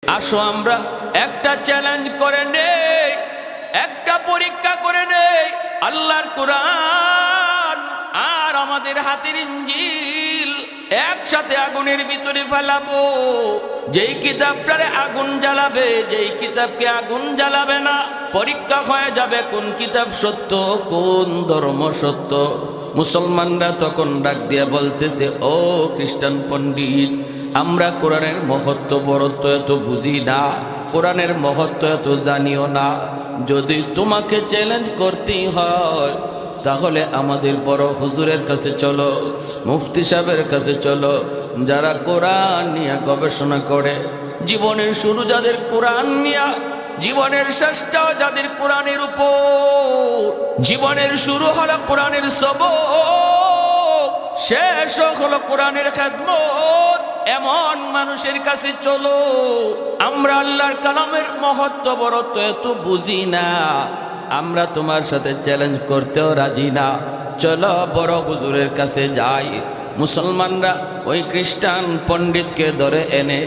আসো আমরা একটা চ্যালেঞ্জ করে নেই, একটা পরীক্ষা করে নেই। আল্লাহর কোরআন আর আমাদের হাতের ইঞ্জিল একসাথে আগুনের ভিতরে ফেলাবো। যেই কিতাবটারে আগুন জ্বালাবে, যেই কিতাবকে আগুন জ্বালাবে না, পরীক্ষা হয়ে যাবে কোন কিতাব সত্য, কোন ধর্ম সত্য। মুসলমানরা তখন ডাক দিয়ে বলতেছে, ও খ্রিস্টান পণ্ডিত, আমরা কোরআনের মহত্ব বড়ত্ব এত বুঝি না, কোরআনের মহত্ব এত জানিও না। যদি তোমাকে চ্যালেঞ্জ করতেই হয় তাহলে আমাদের বড় হুজুরের কাছে চলো, মুফতি সাহেবের কাছে চলো, যারা কোরআন নিয়ে গবেষণা করে। জীবনের শুরু যাদের কোরআন নিয়ে, জীবনের শেষটাও যাদের কোরআনের উপর। জীবনের শুরু হলো কোরআনের সবক, শেষ হলো কোরআনের খেদমত। এমন মানুষের কাছে চলো। আমরা আল্লাহর কালামের মহত্ব বড়ত্ব এত বুঝি না, আমরা তোমার সাথে চ্যালেঞ্জ করতেও রাজি না, চলো বড় হুজুরের কাছে যাই। মুসলমানরা ওই খ্রিস্টান পণ্ডিতকে ধরে এনে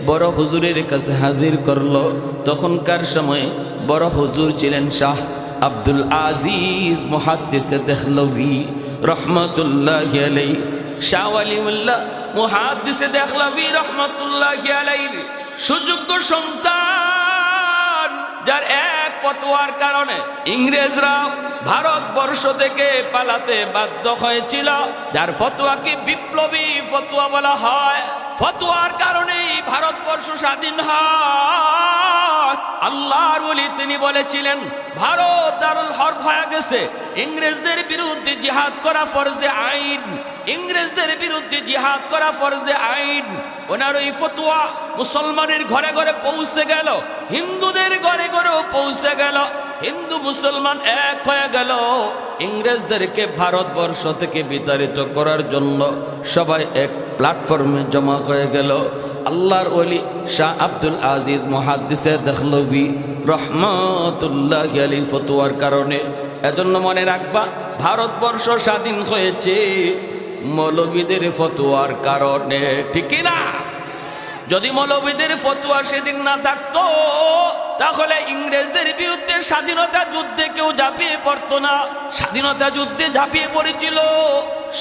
বড় হুজুরের কাছে হাজির করলো। তখনকার সময় বড় হুজুর ছিলেন শাহ আব্দুল আজিজ মুহাদ্দিসে দেহলভী রহমতুল্লাহি আলাইহি। শাহ ওয়ালিউল্লাহ মুহাদ্দিসে দেহলভী রহমতুল্লাহি আলাইহি সুযোগ্য সন্তান, যার এক ফতোয়ার কারণে ইংরেজরা ভারতবর্ষ থেকে পালাতে বাধ্য হয়েছিল, যার ফতোয়াকে বিপ্লবী ফতোয়া বলা হয়। ফতোয়ার কারণেই ভারতবর্ষ স্বাধীন হয়। আল্লাহর ওলি তিনি বলেছিলেন, ভারত দারুল হরব হয়ে গেছে, ইংরেজদের বিরুদ্ধে জিহাদ করা ফরজে আইন, ইংরেজদের বিরুদ্ধে জিহাদ করা ফরজে আইন। ওনার ওই ফতোয়া মুসলমানের ঘরে ঘরে পৌঁছে গেল, হিন্দুদের ঘরে ঘরেও পৌঁছে গেল। হিন্দু মুসলমান এক হয়ে গেল। ইংরেজদেরকে ভারতবর্ষ থেকে বিতাড়িত করার জন্য সবাই এক প্ল্যাটফর্মে জমা হয়ে গেল। আল্লাহর ওলি শাহ আব্দুল আজিজ মুহাদ্দিসে দেহলভী রহমতুল্লাহি আলাইহি ফতোয়ার কারণে। এজন্য মনে রাখবা, ভারতবর্ষ স্বাধীন হয়েছে মৌলবীদের ফতোয়ার কারণে, ঠিক না? যদি মৌলবীদের ফতোয়া সেদিন না থাকতো তাহলে ইংরেজদের বিরুদ্ধে স্বাধীনতা যুদ্ধে কেউ ঝাঁপিয়ে পড়তো না। স্বাধীনতা যুদ্ধে ঝাঁপিয়ে পড়েছিল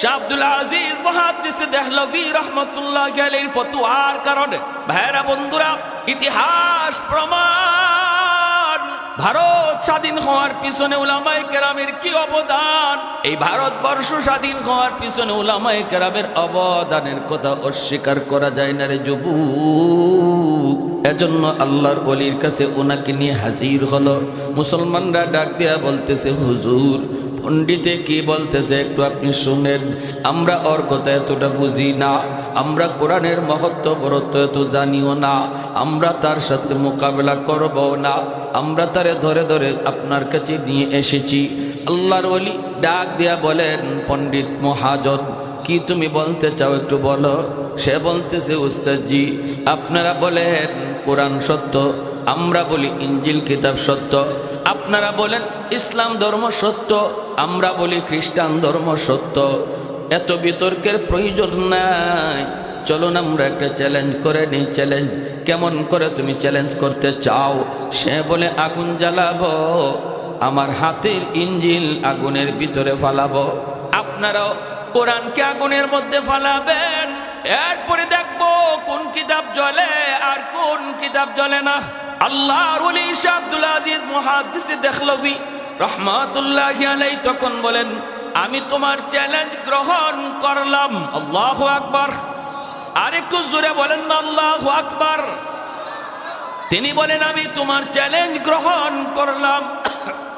শাহ আব্দুল আজিজ মুহাদ্দিসে দেহলভী রহমতুল্লাহি আলাইহির ফতোয়ার কারণে। ভাইরা বন্ধুরা, ইতিহাস প্রমাণ, ভারত স্বাধীন হওয়ার পিছনে উলামায়ে কেরামের কি অবদান। এই ভারতবর্ষ স্বাধীন হওয়ার পিছনে উলামায়ে কেরামের অবদানের কথা অস্বীকার করা যায় না রে যুবক। এজন্য আল্লাহর ওলির কাছে ওনাকে নিয়ে হাজির হলো। মুসলমানরা ডাক দিয়া বলতেছে, হুজুর পণ্ডিতে কি বলতেছে একটু আপনি শুনেন, আমরা ওর কথা এতটা বুঝি না, আমরা কোরআনের মহত্ব বড়ত্ব এত জানিও না, আমরা তার সাথে মোকাবেলা করব না, আমরা তারে ধরে ধরে আপনার কাছে নিয়ে এসেছি। আল্লাহর ওলি ডাক দিয়া বলেন, পণ্ডিত মহাজন কি তুমি বলতে চাও একটু বলো। সে বলতেছে, উস্তাদজি আপনারা বলেন কোরআন সত্য, আমরা বলি ইঞ্জিল কিতাব সত্য, আপনারা বলেন ইসলাম ধর্ম সত্য, আমরা বলি খ্রিস্টান ধর্ম সত্য। এত বিতর্কের প্রয়োজন নাই, চলুন আমরা একটা চ্যালেঞ্জ করে নিই। চ্যালেঞ্জ কেমন করে তুমি চ্যালেঞ্জ করতে চাও? সে বলে, আগুন জ্বালাবো, আমার হাতের ইঞ্জিল আগুনের ভিতরে ফালাবো, আপনারাও কোরআনকে আগুনের মধ্যে ফালাবেন, এরপরে দেখবো কোন কিতাব জ্বলে আর কোন কিতাব জ্বলে না। আল্লাহর ওলি শাহ আব্দুল আজিজ মুহাদ্দিসে দেহলভী রহমাতুল্লাহি আলাইহি তখন বলেন, আমি তোমার চ্যালেঞ্জ গ্রহণ করলাম। আল্লাহু আকবার। আরেকটু জোরে বলেন না, আল্লাহু আকবার। তিনি বলেন, আমি তোমার চ্যালেঞ্জ গ্রহণ করলাম।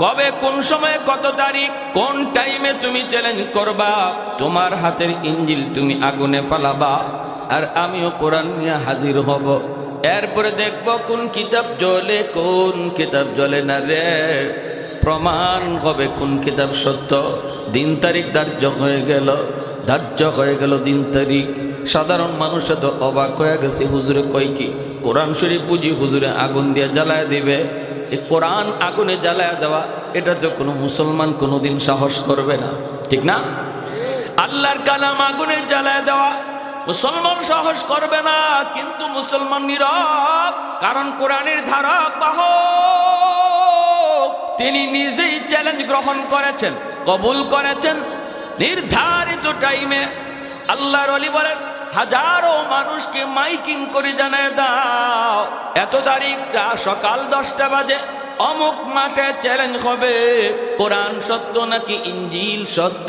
কবে, কোন সময়ে, কত তারিখ, কোন টাইমে তুমি চ্যালেঞ্জ করবা? তোমার হাতের ইঞ্জিল তুমি আগুনে ফালাবা, আর আমিও কোরআন নিয়ে হাজির হব। এরপরে দেখব কোন কিতাব জ্বলে কোন কিতাব জ্বলে না রে। প্রমাণ হবে কোন কিতাব সত্য। দিন তারিখ ধার্য হয়ে গেল, দিন তারিখ। সাধারণ মানুষ তো অবাক হয়ে গেছে, হুজুরে কয় কি? কোরআন শরীফ বুঝি হুজুরে আগুন দিয়ে জ্বালায় দিবে? এই কোরআন আগুনে জ্বালায় দেওয়া, এটা তো কোনো মুসলমান কোনোদিন সাহস করবে না, ঠিক না? আল্লাহর কালাম আগুনে জ্বালায় দেওয়া, মুসলমান সাহস করবে না, কিন্তু মুসলমান নীরব, কারণ কোরআনের ধারক বাহক তিনি নিজেই চ্যালেঞ্জ গ্রহণ করেছেন, কবুল করেছেন। নির্ধারিত টাইমে আল্লাহর ওলি বলেন, হাজারো মানুষকে মাইকিং করে জানায় দাও এত তারিখ সকাল 10টা বাজে অমুক মাঠে চ্যালেঞ্জ হবে, কোরআন সত্য নাকি ইঞ্জিল সত্য,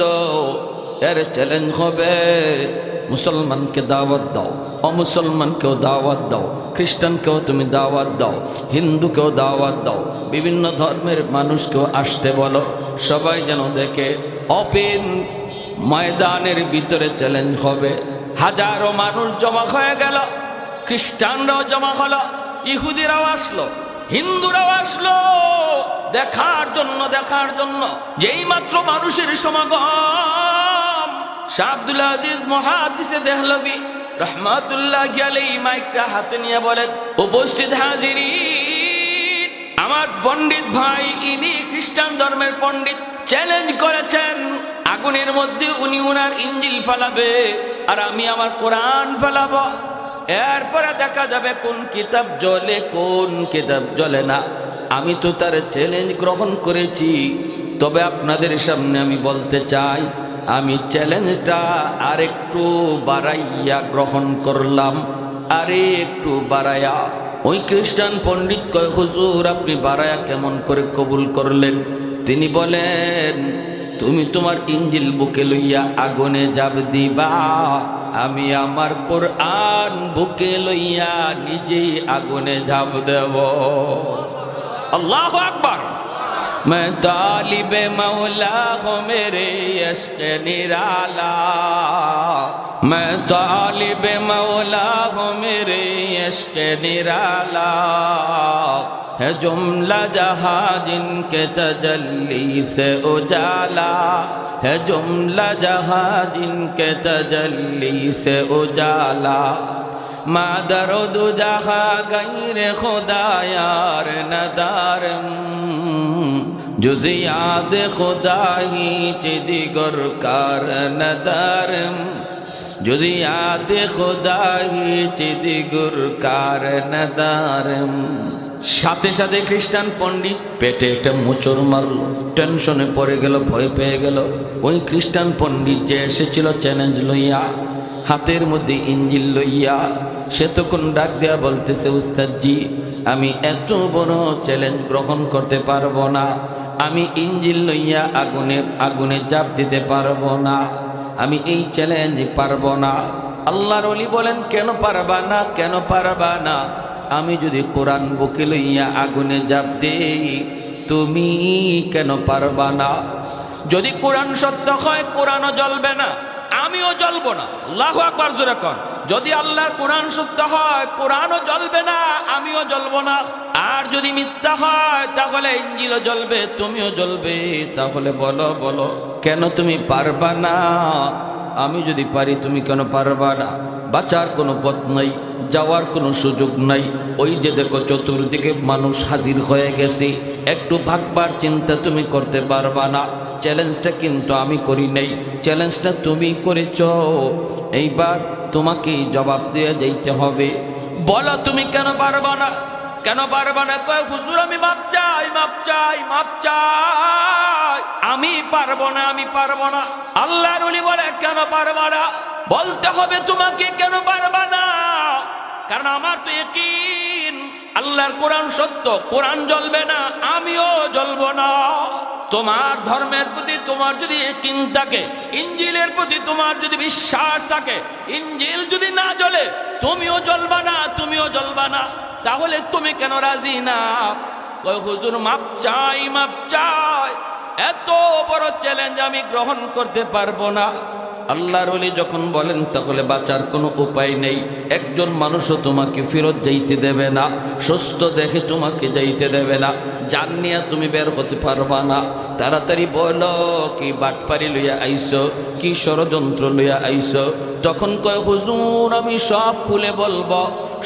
এর চ্যালেঞ্জ হবে। মুসলমানকে দাওয়াত দাও, অমুসলমানকেও দাওয়াত দাও, খ্রিস্টানকেও তুমি দাওয়াত দাও, হিন্দুকেও দাওয়াত দাও, বিভিন্ন ধর্মের মানুষকেও আসতে বলো, সবাই যেন দেখে। ওপেন ময়দানের ভিতরে চ্যালেঞ্জ হবে। হাজারো মানুষ জমা হয়ে গেল, খ্রিস্টানরাও জমা হলো, ইহুদিরাও আসলো, হিন্দুরাও আসলো দেখার জন্য। যেই মাত্র মানুষের সমাগম, শাহ আব্দুল আজিজ মুহাদ্দিসে দেহলভী রাহমাতুল্লাহি আলাইহি মাইকটা হাতে নিয়ে বলেন, উপস্থিত হাজিরিন, আমার পণ্ডিত ভাই ইনি খ্রিস্টান ধর্মের পণ্ডিত, চ্যালেঞ্জ করেছেন আগুনের মধ্যে উনি ওনার ইঞ্জিল ফেলাবে আর আমি আমার কোরআন ফেলাবো। এরপরে দেখা যাবে কোন কিতাব জ্বলে কোন কিতাব জ্বলে না। আমি তো তার চ্যালেঞ্জ গ্রহণ করেছি, তবে আপনাদের সামনে আমি বলতে চাই, আমি চ্যালেঞ্জটা আরেকটু বাড়াইয়া গ্রহণ করলাম, আরে একটু বাড়াইয়া। ওই খ্রিস্টান পণ্ডিত কয়, হুজুর আপনি বাড়াইয়া কেমন করে কবুল করলেন? তিনি বলেন, তুমি তোমার ইঞ্জিল বুকে লইয়া আগুনে জাপ দিবা, আমি আমার কোরআন বুকে লইয়া নিজেই আগুনে ঝাঁপ দেব। আল্লাহু আকবার। मैं तालिब मौला हूँ मेरे इश्क़ निराला, मैं तालिब मौला हूँ मेरे इश्क़ निराला, है जुमला जहाँ जिनके तजल्ली से उजाला, है जुमला जहाँ जिनके तजल्ली से उजाला, मादर दो जहाँ गैर खुदा यार नदारम, जुज़ याद खुदा ही चिदिगर कार नदारम, जुज़ याद खुदा ही चिदिगर कार नदारम। সাথে সাথে খ্রিস্টান পণ্ডিত পেটে একটা মোচড় মারল, টেনশনে পড়ে গেল, ভয় পেয়ে গেল। ওই খ্রিস্টান পণ্ডিত যে এসেছিল চ্যালেঞ্জ লইয়া, হাতের মধ্যে ইঞ্জিল লইয়া, সে তখন ডাক দেয়া বলতেছে, উস্তাদজি আমি এত বড় চ্যালেঞ্জ গ্রহণ করতে পারবো না, আমি ইঞ্জিল লইয়া আগুনে জাপ দিতে পারবো না, আমি এই চ্যালেঞ্জ পারবো না। আল্লাহর ওলি বলেন, কেন পারবা না, কেন পারবা না? আমি যদি কোরআন বুকে লইয়া আগুনে জাপ দেই, তুমি কেন পারবা না? যদি কোরআন সত্য হয় কোরআনও জ্বলবে না, আমিও জ্বলবো না। আল্লাহু আকবার জোরে কর। যদি আল্লাহর কোরআন সত্য হয় কোরআনও জ্বলবে না, আমিও জ্বলবো না। আর যদি মিথ্যা হয় তাহলে ইঞ্জিলও জ্বলবে, তুমিও জ্বলবে। তাহলে বলো কেন তুমি পারবা না? আমি যদি পারি তুমি কেন পারবা না? বাঁচার কোনো পথ নাই, যাওয়ার কোনো সুযোগ নাই। ওই যে দেখো চতুর্দিকে মানুষ হাজির হয়ে গেছে, একটু ভাগবার চিন্তা তুমি করতে পারবা না। চ্যালেঞ্জটা কিন্তু আমি করি নাই, চ্যালেঞ্জটা তুমি করেছ। এইবার তোমাকেই জবাব দিয়ে যাইতে হবে। বলো তুমি কেন পারবা না, কেন পারবা না? কয় হুজুর আমি মাপ চাই, মাপ চাই, মাপ চাই, আমি পারবো না, আমি পারবো না। আল্লাহর ওলি বলে কেন পারবা না? বলতে হবে তোমাকে কেন পারবা না, কারণ আমার তো ইয়াকিন আল্লাহর কোরআন সত্য, কোরআন জ্বলবে না, আমিও জ্বলবো না। তোমার ধর্মের প্রতি তোমার যদি ইয়াকিন থাকে, ইঞ্জিলের প্রতি তোমার যদি বিশ্বাস থাকে, ইঞ্জিল যদি না জ্বলে তুমিও জ্বলবা না, তুমিও জ্বলবা না। তাহলে তুমি কেন রাজি না? কয় হুজুর মাপ চাই, মাপ চাই, এত বড় চ্যালেঞ্জ আমি গ্রহণ করতে পারবো না। আল্লাহর ওলি যখন বলেন তাহলে বাঁচার কোনো উপায় নেই। একজন মানুষও তোমাকে ফেরত যাইতে দেবে না, সুস্থ দেখে তোমাকে যাইতে দেবে না, জান নিয়ে তুমি বের হতে পারবা না। তাড়াতাড়ি বলো কি বাটপারি লইয়া আইসো, কি ষড়যন্ত্র লইয়া আইসো? তখন কয় হুজুর আমি সব খুলে বলবো,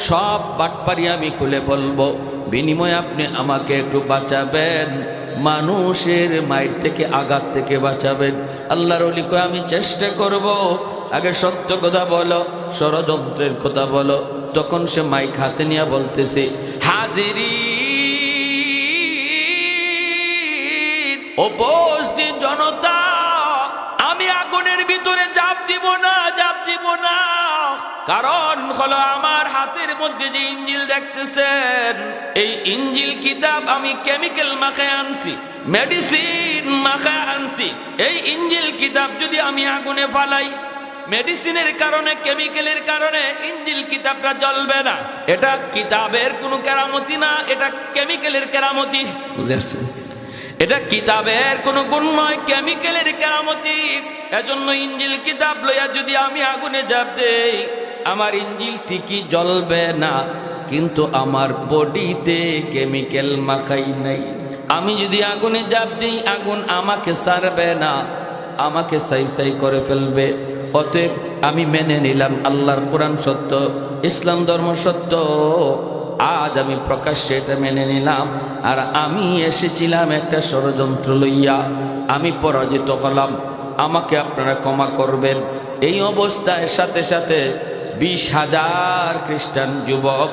সব বাটপারি আমি খুলে বলবো, বিনিময়ে আপনি আমাকে একটু বাঁচাবেন, মানুষের মায়ের থেকে আঘাত থেকে বাঁচাবেন। আল্লাহর ওলি কয় আমি চেষ্টা করব, আগে সত্য কথা বলো, ষড়যন্ত্রের কথা বলো। তখন সে মাইক হাতে নিয়ে বলতেছে, হাজিরিন, উপস্থিত জনতা, আমি আগুনের ভিতরে ঝাঁপ দিব না, ঝাঁপ দিব না। কারণ হলো আমার হাতের মধ্যে যে ইঞ্জিল দেখতেছেন, এই ইঞ্জিল কিতাব আমি কেমিক্যাল মাখায় আনছি, মেডিসিন মাখায় আনছি। এই ইঞ্জিল কিতাব যদি আমি আগুনে ফালাই, মেডিসিনের কারণে, কেমিক্যালের কারণে ইঞ্জিল কিতাবটা জ্বলবে না। এটা কিতাবের কোনো কেরামতি না, এটা কেমিক্যালের কেরামতি। বুঝেছেন? এটা কিতাবের কোনো গুণ নয়, কেমিক্যালের কেরামতি। এজন্য ইঞ্জিল কিতাব লইয়া যদি আমি আগুনে ঝাঁপ দেই, আমার ইঞ্জিল ঠিকই জ্বলবে না, কিন্তু আমার বডিতে কেমিক্যাল মাখাই নাই। আমি যদি আগুনে ঝাঁপ দিই, আগুন আমাকে ছাড়বে না, আমাকে সাই সাই করে ফেলবে। অতএব আমি মেনে নিলাম আল্লাহর কোরআন সত্য, ইসলাম ধর্ম সত্য। আজ আমি প্রকাশ্যে এটা মেনে নিলাম। আর আমি এসেছিলাম একটা ষড়যন্ত্র লইয়া, আমি পরাজিত হলাম, আমাকে আপনারা ক্ষমা করবেন। এই অবস্থায় সাথে সাথে 20,000 খ্রিস্টান যুবক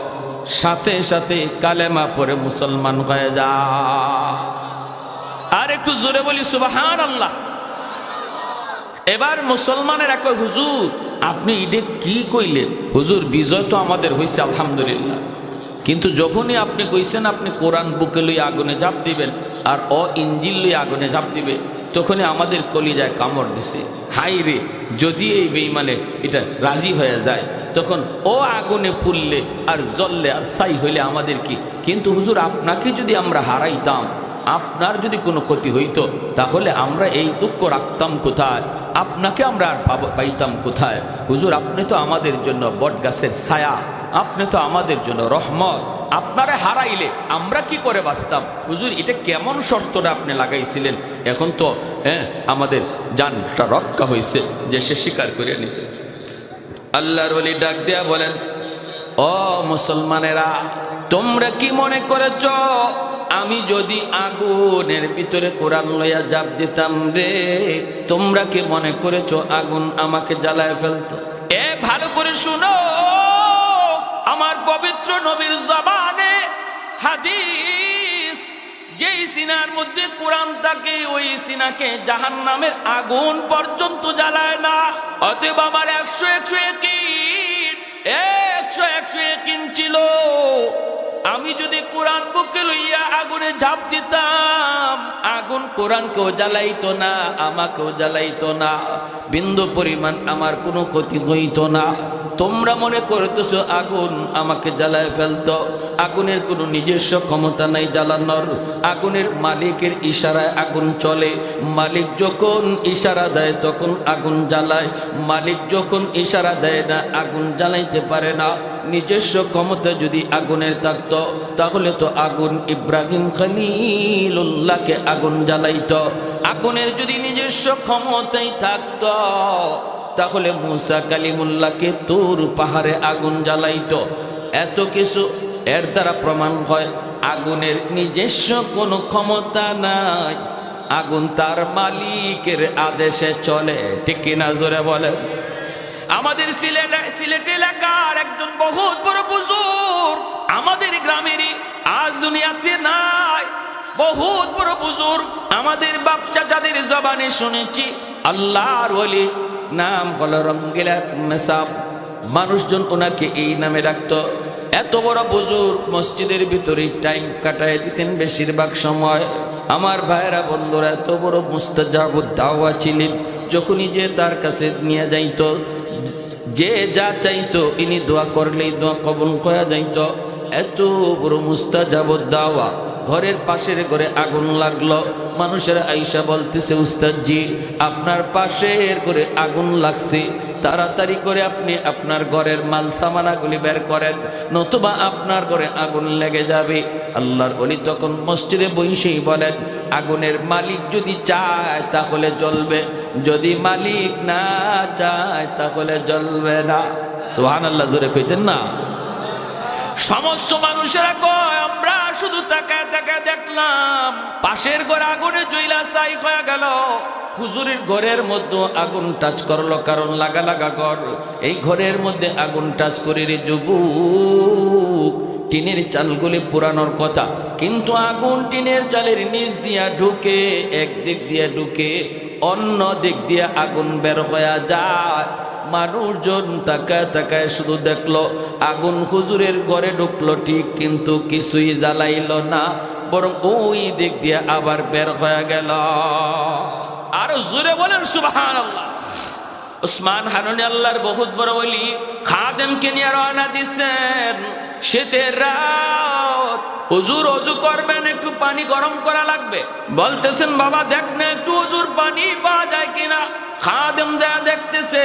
সাথে সাথে কালেমা পড়ে মুসলমান হয়ে যায়। আর একটু জোরে বলি সুবহানাল্লাহ। এবার মুসলমানেরা কয়, হুজুর আপনি এটা কি কইলেন? হুজুর বিজয় তো আমাদের হয়েছে আলহামদুলিল্লাহ, কিন্তু যখনই আপনি কইছেন আপনি কোরআন বুকে লই আগুনে ঝাঁপ দিবেন আর ইঞ্জিল লই আগুনে ঝাঁপ দিবে, তখনই আমাদের কলিজায় কামড় দিছে। হাই রে, যদি এই বেঈমানে এটা রাজি হয়ে যায়, তখন আগুনে ফুললে আর জ্বললে আর ছাই হইলে আমাদের কি? কিন্তু হুজুর আপনাকে যদি আমরা হারাইতাম, আপনার যদি কোনো ক্ষতি হইতো, তাহলে আমরা এই দুঃখ রাখতাম কোথায়? আপনাকে আমরা আর পাইতাম কোথায়? হুজুর আপনি তো আমাদের জন্য বট গাছের ছায়া, আপনি তো আমাদের জন্য রহমত, আপনারা হারাইলে আমরা কি করে বাঁচতাম? হুজুর এটা কেমন শর্তটা আপনি লাগাইছিলেন? এখন তো আমাদের জানটা রক্ষা হয়েছে, যে সে স্বীকার করে নিছে। আল্লাহর ওলি ডাক দেয়া বলেন, ও মুসলমানেরা, তোমরা কি মনে করেছ আমি যদি আগুনের ভিতরে কোরআন লইয়া ঝাঁপ দিতাম রে, তোমরা কি মনে করেছো আগুন আমাকে জ্বালায় ফেলতো? ভালো করে শুনো, আমার পবিত্র নবীর জবানে হাদিস, যেই সিনার মধ্যে কোরআন থাকে ওই সিনাকে জাহান্নামের আগুন পর্যন্ত জ্বালায় না। অতএব আমার 100 ইয়াকিন ছিল, আমি যদি কোরআন বুকে লইয়া আগুনে ঝাঁপ দিতাম, আগুন কোরআনকেও জ্বালাইতো না, আমাকেও জ্বালাইতো না, বিন্দু পরিমাণ আমার কোনো ক্ষতি হইতো না। তোমরা মনে করতেছো আগুন আমাকে জ্বালায় ফেলতো। আগুনের কোনো নিজস্ব ক্ষমতা নাই জ্বালানোর। আগুনের মালিকের ইশারায় আগুন চলে। মালিক যখন ইশারা দেয় তখন আগুন জ্বালায়, মালিক যখন ইশারা দেয় না আগুন জ্বালাইতে পারে না। নিজস্ব ক্ষমতা যদি আগুনের থাকতো, তাহলে তো আগুন ইব্রাহিম খলিলুল্লাহকে আগুন জ্বালাইতো। আগুনের যদি নিজস্ব ক্ষমতাই থাকতো, তাহলে মুসা কালিমুল্লাহকে তুর পাহাড়ে আগুন জ্বালাইতো। এত কিছু এর দ্বারা প্রমাণ হয় আগুনের নিজস্ব কোনো ক্ষমতা নাই, আগুন তার মালিকের আদেশে চলে। ঠিক কিনা জোরে বলেন? আমাদের সিলেট এলাকার একজন বহুত বড় বুজুর্গ, আমাদের গ্রামেরই, আজ দুনিয়াতে নাই, বহুত বড় বুজুর্গ, আমাদের বাপ চাচাদের জবানে শুনেছি। আল্লাহর ওলি, নাম হলো রঙ্গিলা মেসাব, মানুষজন ওনাকে এই নামে ডাকতো। এত বড় বুজুর্গ, মসজিদের ভিতরে টাইম কাটায় দিতেন বেশিরভাগ সময়। আমার ভাইয়েরা বন্ধুরা, এত বড় মুস্তাজাবুদ দাওয়া ছিলেন। যখনই যে তার কাছে নিয়ে যাইতো, যে যা চাইতো ইনি দোয়া করলেই দোয়া কবুল করা যাইতো। এত বড় মুস্তাজাবুদ দাওয়া। ঘরের পাশের ঘরে আগুন লাগলো, মানুষেরা আইসা বলতেছে, উস্তাদজি আপনার পাশের ঘরে আগুন লাগছে, তাড়াতাড়ি করে আপনি আপনার ঘরের মাল সামানাগুলি বের করেন, নতুবা আপনার ঘরে আগুন লেগে যাবে। আল্লাহর ওলি তখন মসজিদে বসেই বলেন, আগুনের মালিক যদি চায় তাহলে জ্বলবে, যদি মালিক না চায় তাহলে জ্বলবে না। সুবহানাল্লাহ, জোরে কইতেন না? সমস্ত মানুষেরা কয় আমরা শুধু তাকায় তাকায় দেখলাম পাশের ঘর আগুনে জ্বলা ছাই হয়ে গেল। হুজুরের ঘরের মধ্যে আগুন টাচ করলো, কারণ লাগা লাগা ঘর। এই ঘরের মধ্যে আগুন টাচ করে রে যুবক, টিনের চালগুলি পুরানোর কথা, কিন্তু আগুন টিনের চালের নিচ দিয়া ঢুকে, একদিক দিয়া ঢুকে অন্য দিক দিয়ে আগুন বের হয়ে যায়। মানুষজন তাকায় তাকায় শুধু দেখলো আগুন হুজুরের ঘরে ঢুকলো ঠিক, কিন্তু কিছুই জ্বালাইল না, বরং ওই দিক দিয়ে আবার বের হয়ে গেল। আরো জোরে বলেন সুবহানাল্লাহ। উসমান হারুনি আল্লাহর বহুত বড় ওলি, খাদেমকে নিয়ে রওনা দিচ্ছেন। শীতের রাত, হুজুর ওযু করবেন, একটু পানি গরম করা লাগবে। বলতেছেন বাবা দেখ না একটু হুজুর পানি পাওয়া যায় কিনা। খাদেম যা দেখতেছে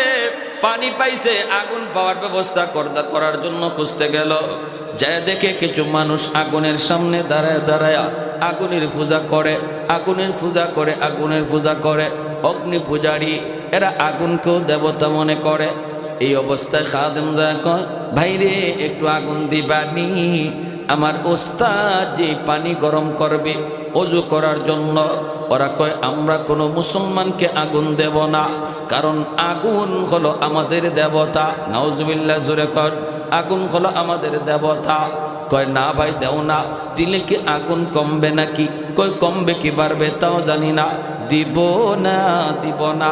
পানি পাইছে, আগুন পাওয়ার ব্যবস্থা করার জন্য খুঁজতে গেল। যা দেখে কিছু মানুষ আগুনের সামনে দাঁড়ায় দাঁড়ায় আগুনের পূজা করে, আগুনের পূজা করে, আগুনের পূজা করে। অগ্নি পূজারী এরা আগুনকেও দেবতা মনে করে। এই অবস্থায় খাদেম যা কয় ভাইরে একটু আগুন দিবানি, আমার ওস্তাদ যে পানি গরম করবে ওযু করার জন্য। ওরা কয় আমরা কোনো মুসলমানকে আগুন দেব না, কারণ আগুন হলো আমাদের দেবতা। নাউজুবিল্লাহ, জোরে কর, আগুন হলো আমাদের দেবতা। কয় না ভাই দেও না, দিলে কি আগুন কমবে নাকি? কয় কমবে কি বাড়বে তাও জানি না, দিব না দিব না।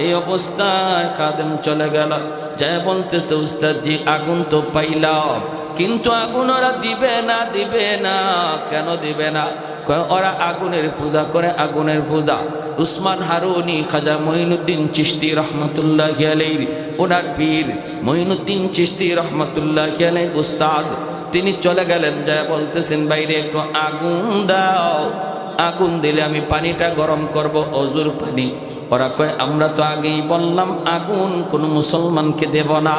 এই অবস্থায় খাদেম চলে গেল, যাই বলতেছে উস্তাদ জি আগুন তো পাইলাম, কিন্তু আগুন ওরা দিবে না, দিবে না। কেন দিবে না? ওরা আগুনের পূজা করে, আগুনের পূজা। উসমান হারুনি খাজা মঈনুদ্দিন চিশতি রহমতুল্লাহি আলাইহি, ওনার পীর মঈনুদ্দিন চিশতি রহমতুল্লাহি আলাইহি উস্তাদ, তিনি চলে গেলেন, যায় বলতেছেন বাইরে একটু আগুন দাও, আগুন দিলে আমি পানিটা গরম করব, ওযুর পানি। ওরা কয় আমরা তো আগেই বললাম আগুন কোন মুসলমানকে দেব না।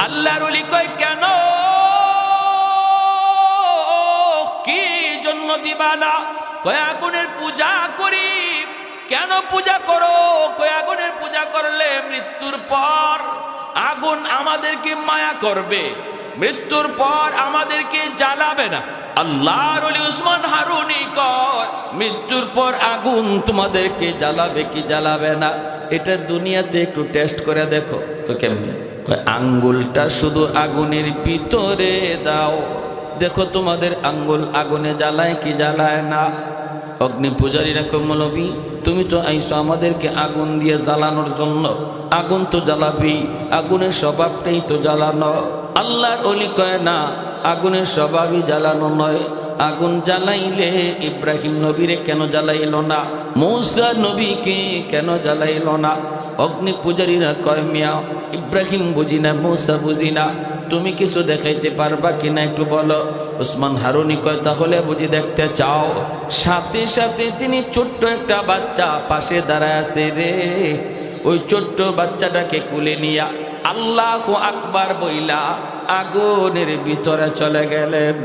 আল্লাহর ওলি কয় কেন, কি জন্য দিবা না? কয় আগুনের পূজা করি। কেন পূজা করো? কয় আগুনের পূজা করলে মৃত্যুর পর আগুন আমাদেরকে মায়া করবে, মৃত্যুর পর আমাদেরকে জ্বালাবে না। আল্লাহর ওলি উসমান হারুনি কয় মৃত্যুর পর আগুন তোমাদেরকে জ্বালাবে কি জ্বালাবে না, এটা দুনিয়াতে একটু টেস্ট করে দেখো। তো কেমনে? কয় আঙ্গুলটা শুধু আগুনের ভিতরে দাও, দেখো তোমাদের আঙ্গুল আগুনে জ্বালায় কি জ্বালায় না। অগ্নি পূজারীরা কয় মৌলবী তুমি তো আইসো আমাদেরকে আগুন দিয়ে জ্বালানোর জন্য, আগুন তো জ্বালাবি, আগুনের স্বভাবটাই তো জ্বালানো। আল্লাহর ওলি কয় না, আগুনের স্বভাবই জ্বালানো নয়। আগুন জ্বালাইলে ইব্রাহিম নবীরে কেন জ্বালাইল না? মূসা নবীকে কেন জ্বালাইল না? অগ্নি পূজারীরা কয় মিয়া ইব্রাহিম বুঝি না, মূসা বুঝি না, তুমি কিছু দেখাইতে পারবা কিনা একটু বলো। উসমান হারুনি কয় তাহলে বুঝি দেখতে চাও? সাথে সাথে তিনি ছোট্ট একটা বাচ্চা পাশে দাঁড়ায় আছে রে, ওই ছোট্ট বাচ্চাটাকে কুলে নিয়া আল্লাহু আকবার বইলা আগুনের ভিতরে চলে গেলেন।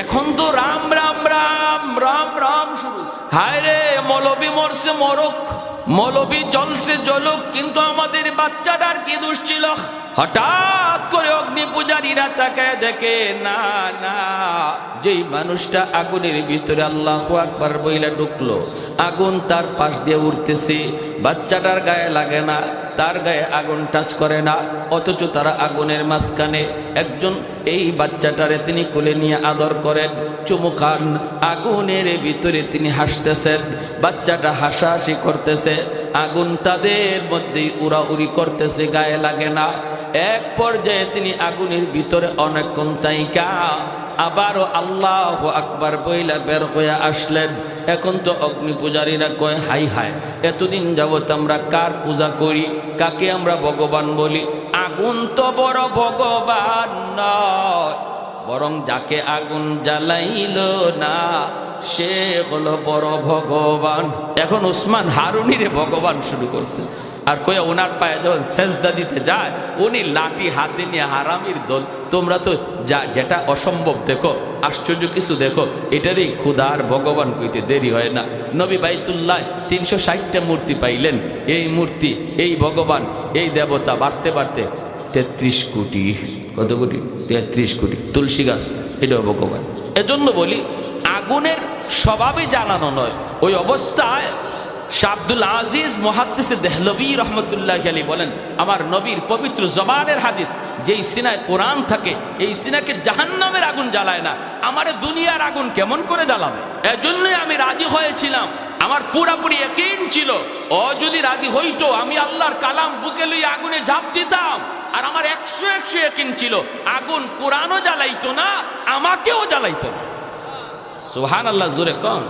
এখন তো রাম রাম রাম রাম রাম শুরু। হায় রে, মৌলবী মরছে মরক, মৌলবী জ্বলছে জ্বলুক, কিন্তু আমাদের বাচ্চাটার কি দোষ ছিল? হঠাৎ করে অগ্নি পূজারীরা তাকায় দেখে না না, যেই মানুষটা আগুনের ভিতরে আল্লাহু আকবার বইলা ঢুকলো, আগুন তার পাশ দিয়ে উঠতেছে, বাচ্চাটার গায়ে লাগে না, তার গায়ে আগুন টাচ করে না, অথচ তারা আগুনের মাঝখানে। একজন এই বাচ্চাটারে তিনি কোলে নিয়ে আদর করেন, চুমু খান, আগুনের ভিতরে তিনি হাসতেছেন, বাচ্চাটা হাসাহাসি করতেছে, আগুন তাদের মধ্যেই উড়াউড়ি করতেছে, গায়ে লাগে না। এক পর্যায়ে তিনি আগুনের ভিতরে অনেকক্ষণ তাইকা আবারও আল্লাহু আকবার বইলা বের হয়ে আসলেন। এখন তো অগ্নি পূজারীরা কয় হাই হাই, এতদিন যাবত আমরা কার পূজা করি, কাকে আমরা ভগবান বলি? আগুন তো বড় ভগবান নয়, বরং যাকে আগুন জ্বালাইল না সে হলো বড় ভগবান। এখন উসমান হারুনিরে ভগবান শুরু করছে। আর কই ওনার পায়ে যখন সেজদা দিতে যায় উনি লাঠি হাতে নিয়ে হারামির দল। তোমরা তো যেটা অসম্ভব দেখো, আশ্চর্য কিছু দেখো, এটারই খুদার ভগবান কইতে দেরি হয় না। নবী বাইতুল্লাহ 360টা মূর্তি পাইলেন, এই মূর্তি, এই ভগবান, এই দেবতা বাড়তে বাড়তে 33 কোটি। কত কোটি? 33 কোটি। তুলসী গাছ এটাও ভগবান। এজন্য বলি আগুনের স্বভাবে জ্বালানো নয়। ওই অবস্থায় শাহ আব্দুল আজিজ মুহাদ্দিস দেহলভী রহমতুল্লাহ আলাইহি বলেন, আমার নবীর পবিত্র জবানের হাদিস, যেই সিনায় কোরআন থাকে এই সিনাকে জাহান্নামের আগুন জ্বালায় না, আমারে দুনিয়ার আগুন কেমন করে জ্বালাবে? এজন্যই আমি রাজি হয়েছিলাম। আমার পুরাপুরি ইয়াকিন ছিল, ও যদি রাজি হইতো আমি আল্লাহর কালাম বুকে লইয়া আগুনে ঝাঁপ দিতাম। আর আমার 100 ইয়াকিন ছিল, আগুন কোরআনও জ্বালাইতো না, আমাকেও জ্বালাইতো না। সুবহানাল্লাহ, জোরে কোন।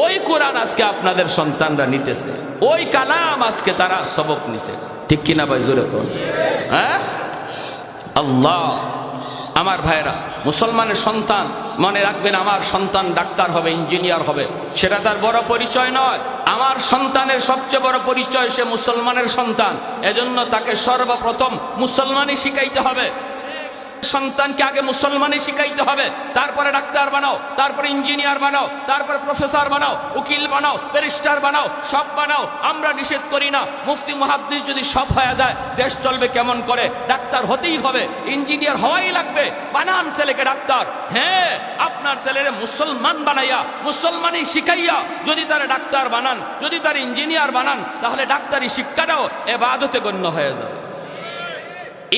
ওই কোরআন আজকে আপনাদের সন্তানরা নিতেছে, ওই কালাম আজকে তারা সবক নিছে, ঠিক কিনা ভাই? জোরে কোন। হ্যাঁ, আল্লাহ। আমার ভাইরা, মুসলমানের সন্তান, মনে রাখবেন আমার সন্তান ডাক্তার হবে, ইঞ্জিনিয়ার হবে, সেটা তার বড় পরিচয় নয়। আমার সন্তানের সবচেয়ে বড় পরিচয় সে মুসলমানের সন্তান। এজন্য তাকে সর্বপ্রথম মুসলমানই শিখাইতে হবে। সন্তানকে আগে মুসলমানই শিখাইতে হবে, তারপরে ডাক্তার বানাও, তারপরে ইঞ্জিনিয়ার বানাও, তারপরে প্রফেসর বানাও, উকিল বানাও, ব্যারিস্টার বানাও, সব বানাও। আমরা নিষেধ করি না। মুফতি মুহাদ্দিস যদি সব হয়ে যায় দেশ চলবে কেমন করে? ডাক্তার হতেই হবে, ইঞ্জিনিয়ার হওয়াই লাগবে। বানান ছেলেকে ডাক্তার। হ্যাঁ, আপনার ছেলেরে মুসলমান বানাইয়া, মুসলমানই শিখাইয়া যদি তারা ডাক্তার বানান, যদি তার ইঞ্জিনিয়ার বানান, তাহলে ডাক্তারি শিক্ষাটাও ইবাদতে গণ্য হয়ে যাবে।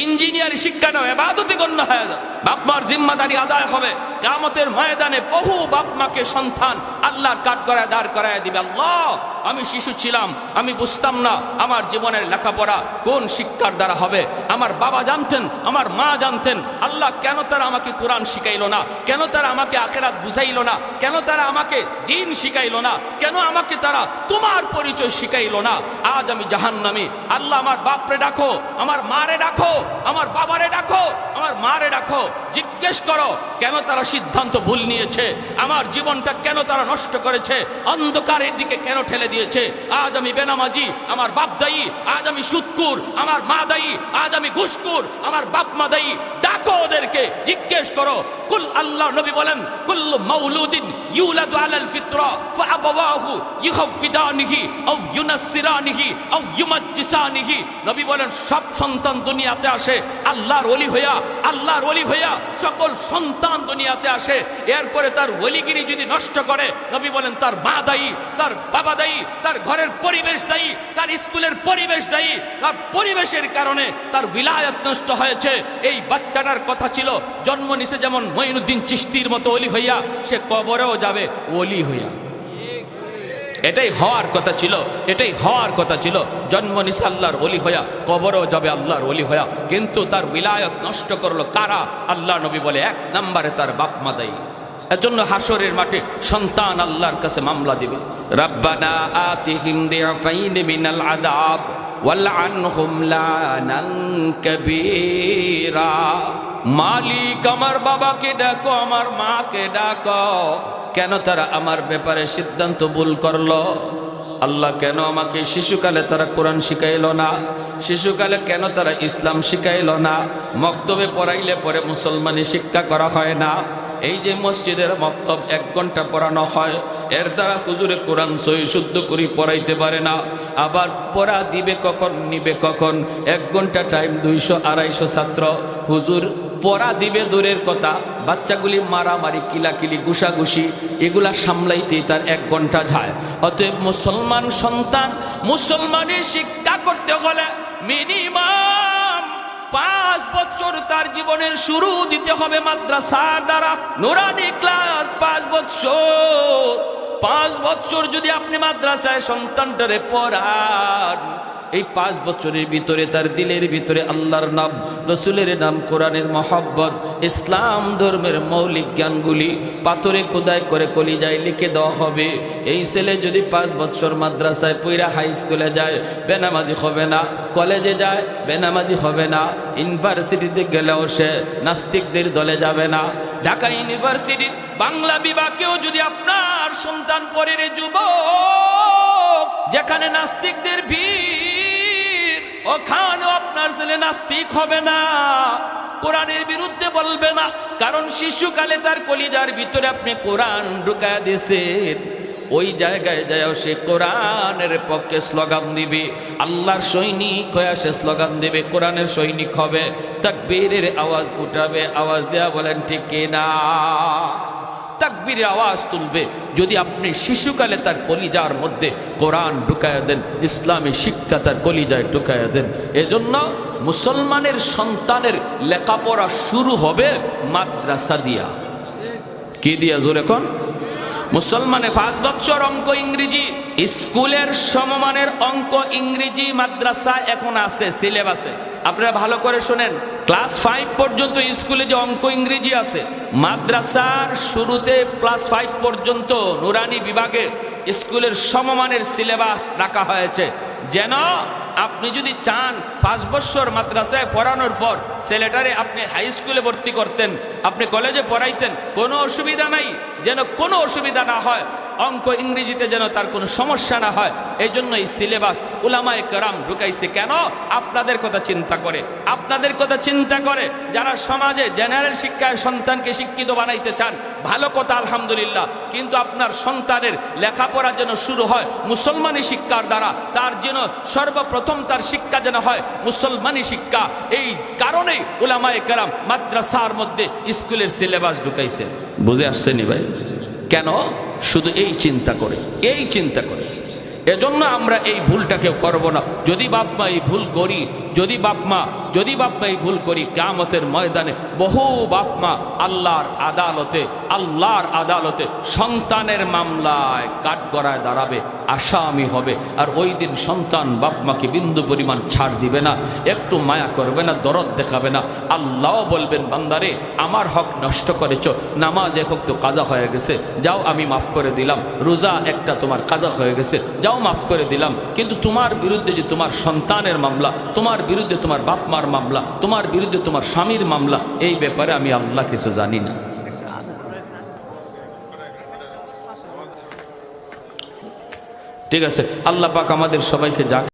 ইঞ্জিনিয়ার শিক্ষাটাও ইবাদতে গণ্য হয়ে যাবে। বাপ মার জিম্মাদারি আদায় হবে। কিয়ামতের ময়দানে বহু বাপ মাকে সন্তান আল্লাহর কাঠগড়ায় দাঁড় করায় দিবে। আল্লাহ, আমি শিশু ছিলাম, আমি বুঝতাম না আমার জীবনের লেখাপড়া কোন শিক্ষার দ্বারা হবে। আমার বাবা জানতেন, আমার মা জানতেন। আল্লাহ, কেন তারা আমাকে কোরআন শিখাইলো না? কেন তারা আমাকে আখিরাত বুঝাইলো না? কেন তারা আমাকে দ্বীন শিখাইলো না? কেন আমাকে তারা তোমার পরিচয় শিখাইলো না? আজ আমি জাহান্নামী। আল্লাহ, আমার বাপরে ডাকো, আমার মারে ডাকো, আমার বাবারে ডাকো, আমার মারে ডাকো। জিজ্ঞেস করো কেন তারা সিদ্ধান্ত ভুল নিয়েছে, আমার জীবনটা কেন তারা নষ্ট করেছে, অন্ধকারের দিকে কেন ঠেলে দিয়েছে। আজ আমি বেনামাজি, আমার বাপ দায়ী। আজ আমি সুদকুর, আমার মা দায়ী। আজ আমি ঘুষকুর, আমার বাপ মা দায়ী। ডাকো ওদেরকে, জিজ্ঞেস করো। কুল, আল্লাহ নবী বলেন, কুল্লু মাউলুদিন ইউলাদু আলাল ফিতরা ফাআবাওয়াহু ইউহাব্বিদানিহি আও ইউনাসসিরানিহি আও ইউমাজ্জিসানিহি। নবী বলেন, সব সন্তান দুনিয়াতে আসে আল্লাহর ওলি হইয়া, আল্লাহর ওলি হইয়া সকল সন্তান দুনিয়াতে আসে। এরপরে তার ওলিগিরি যদি নষ্ট করে, নবী বলেন তার মা দায়ী, তার বাবা দায়ী, তার ঘরের পরিবেশ দায়ী, তার স্কুলের পরিবেশ দায়ী। তার পরিবেশের কারণে তার বিলায়াত নষ্ট হয়েছে। এই বাচ্চাটার কথা ছিল জন্ম নিছে যেমন মঈনুদ্দিন চিশতির মতো ওলি হইয়া, সে কবরেও যাবে ওলি হইয়া। এটাই হওয়ার কথা ছিল, এটাই হওয়ার কথা ছিল। জন্ম নিছে আল্লাহর ওলি হইয়া, কবরেও যাবে আল্লাহর ওলি হইয়া। কিন্তু তার বিলায়ত নষ্ট করলো কারা? আল্লাহ নবী বলে 1 নম্বরে তার বাপ মা দায়ী। এজন্য হাসরের মাঠে সন্তান আল্লাহর কাছে মামলা দিবে, রাব্বানা আতিহিম দিআফাইন মিনাল আযাব ওয়ালআনহুম লানান কাবীরা। মালিক, আমার বাবাকে ডাকো, আমার মাকে ডাকো। কেন তারা আমার ব্যাপারে সিদ্ধান্ত ভুল করলো? আল্লাহ, কেন আমাকে শিশুকালে তারা কোরআন শিখাইলো না? শিশুকালে কেন তারা ইসলাম শিখাইলো না? মক্তবে পড়াইলে পরে মুসলমানি শিক্ষা করা হয় না? এই যে মসজিদের মক্তব 1 ঘন্টা পড়ানো হয়, এর দ্বারা হুজুরে কোরআন সহি শুদ্ধ করে পড়াইতে পারে না। আবার পড়া দিবে কখন, নিবে কখন? 1 ঘন্টা টাইম, 200-250 ছাত্র। হুজুর পড়া দিবে দূরের কথা, বাচ্চাগুলি মারামারি, কিলাকিলি, ঘুষাঘুষি, এগুলা সামলাইতেই তার 1 ঘন্টা যায়। অতএব মুসলমান সন্তান মুসলমানি শিক্ষা করতে হলে মিনিমাম 5 বছর তার জীবনের শুরু দিতে হবে মাদ্রাসার দ্বারা। নুরানি ক্লাস 5 বছর। 5 বছর যদি আপনি মাদ্রাসায় সন্তানটারে পড়ান, এই 5 বছরের ভিতরে তার দিলের ভিতরে আল্লাহর নাম, রসুলের নাম, কোরআনের মহব্বত, ইসলাম ধর্মের মৌলিক জ্ঞানগুলি পাথরে খোদাই করে কলিজায় লিখে দেওয়া হবে। এই ছেলে যদি 5 বছর মাদ্রাসায় পইরা হাই স্কুলে যায়, বেনামাজি হবে না। কলেজে যায়, বেনামাজি হবে না। ইউনিভার্সিটিতে গেলেও সে নাস্তিকদের দলে যাবে না। ঢাকা ইউনিভার্সিটির বাংলা বিভাগেও যদি আপনার সন্তান পড়ে, রে যুবক, যেখানে নাস্তিকদের ভিড়, ওখানেও আপনার ছেলে নাস্তিক হবে না, কোরআনের বিরুদ্ধে বলবে না। কারণ শিশুকালে তার কলিজার ভিতরে আপনি কোরআন ঢুকায়া দিয়েছেন। ওই জায়গায় যায় সে কোরআনের পক্ষে স্লোগান দিবে, আল্লাহর সৈনিক হয়ে সে স্লোগান দিবে, কোরআনের সৈনিক হবে, তাকবীরের আওয়াজ উঠাবে, আওয়াজ দেয়া বলেন ঠিক কিনা? তাকবীরের আওয়াজ তুলবে। যদি আপনি শিশুকালে তার কলিজার মধ্যে কোরআন ঢুকায়া দেন, ইসলামী শিক্ষা তার কলিজায় ঢুকায়া দেন। এজন্য মুসলমানের সন্তানের লেখাপড়া শুরু হবে মাদ্রাসা দিয়া। কি দিয়া জোরে কোন? মুসলমানে 5 বছর অঙ্ক ইংরেজি, স্কুলের সমমানের অঙ্ক ইংরেজি মাদ্রাসা এখন আছে সিলেবাসে। আপনারা ভালো করে শুনেন, ক্লাস 5 পর্যন্ত স্কুলে যে অঙ্ক ইংরেজি আছে, মাদ্রাসার শুরুতে ক্লাস 5 পর্যন্ত নুরানি বিভাগে স্কুলের সমমানের সিলেবাস রাখা হয়েছে, যেন আপনি যদি চান 5 বছর মাদ্রাসায় পড়ানোর পর ছেলেটারে আপনি হাই স্কুলে ভর্তি করতেন, আপনি কলেজে পড়াইতেন, কোনো অসুবিধা নাই, যেন কোনো অসুবিধা না হয়, অঙ্ক ইংরেজিতে যেন তার কোনো সমস্যা না হয়। এই জন্য এই সিলেবাস উলামায়ে কেরাম ঢুকাইছে। কেন? আপনাদের কথা চিন্তা করে, আপনাদের কথা চিন্তা করে। যারা সমাজে জেনারেল শিক্ষায় সন্তানকে শিক্ষিত বানাইতে চান, ভালো কথা, আলহামদুলিল্লাহ, কিন্তু আপনার সন্তানের লেখাপড়া যেন শুরু হয় মুসলমানি শিক্ষার দ্বারা, তার যেন সর্বপ্রথম তার শিক্ষা যেন হয় মুসলমানি শিক্ষা। এই কারণেই উলামায়ে কেরাম মাদ্রাসার মধ্যে স্কুলের সিলেবাস ঢুকাইছে। বুঝে আসছেনি ভাই? কেন? শুধু এই চিন্তা করে, এই চিন্তা করে। এজন্য আমরা এই ভুলটা কেউ করবো না। যদি বাপমা এই ভুল করি, যদি বাপমা এই ভুল করি, কিয়ামতের ময়দানে বহু বাপমা আল্লাহর আদালতে সন্তানের মামলায় কাঠগড়ায় দাঁড়াবে, আসামি হবে। আর ওই দিন সন্তান বাপমাকে বিন্দু পরিমাণ ছাড় দিবে না, একটু মায়া করবে না, দরদ দেখাবে না। আল্লাহ বলবেন, বান্দারে আমার হক নষ্ট করেছ, নামাজ এক হক তো কাজা হয়ে গেছে, যাও আমি মাফ করে দিলাম, রোজা একটা তোমার কাজা হয়ে গেছে, যাও মাফ করে দিলাম, কিন্তু তোমার বিরুদ্ধে যে তোমার সন্তানের মামলা, তোমার বিরুদ্ধে তোমার বাপমার মামলা, তোমার বিরুদ্ধে তোমার স্বামীর মামলা, এই ব্যাপারে আমি আল্লাহ কিছু জানি না। ঠিক আছে, আল্লাহ পাক আমাদের সবাইকে